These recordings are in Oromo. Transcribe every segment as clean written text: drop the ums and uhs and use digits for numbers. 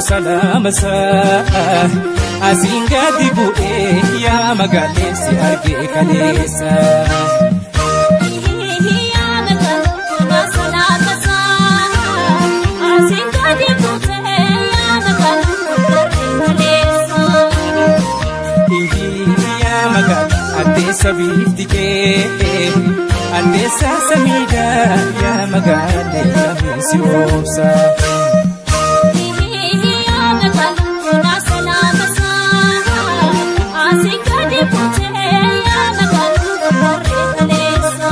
salamasa asinga dibu'e ya magalesi arge kalesa sabifti ke ande sa samida ya magale kami si Rosa ya nagalu na salamasa asinga di puche ya nagalu kalesa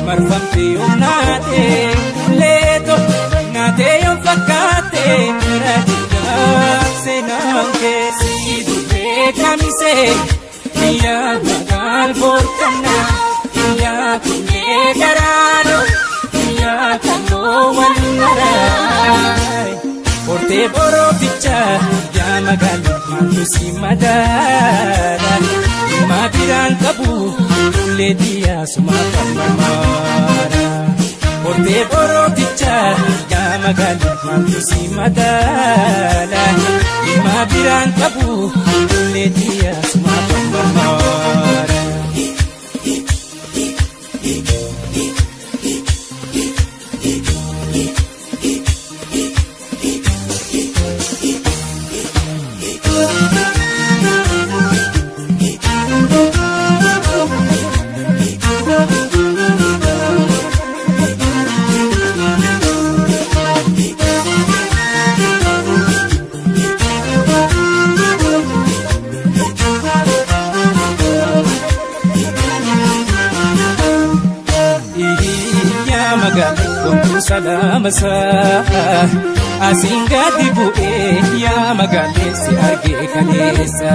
marfamte onate leto nate yon fakate radiga senanke sidube kamise ya magal portana ya kunde darano ya kano wanarai porte boro picha ya magal manusi madara mabiran kabu ledia sumata mamara porte boro picha ya magal manusi madara mabiran kabu ledia sumata mamara salamasa asinga dibu'e ya magalesi arge kalesa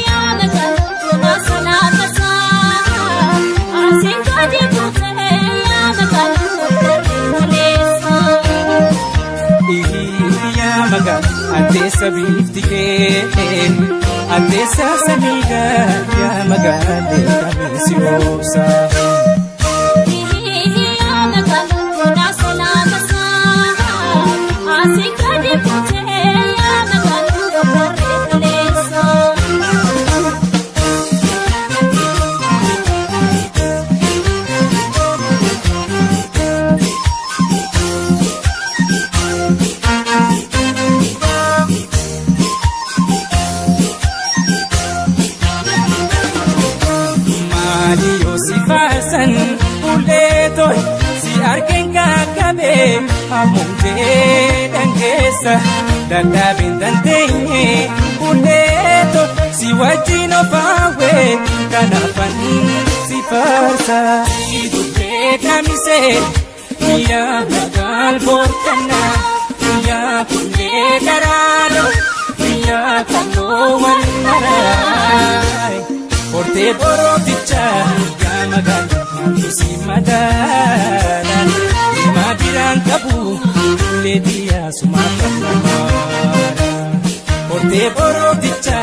ya nagalu na salamasa asinga dibu'e ya nagalu kalesa ya magal ante sabifti ke ante sa samiga ya magale kami si Rosa si argen kakabe amunte dangesa dadabin dantenye uleto si wajino fawe kanafan si farsa idube kamise ya magal portana ya kunde darano ya kano wanarai porte boro picha ya magal si madara mabiran kabu ledia sumata mamara porte boro picha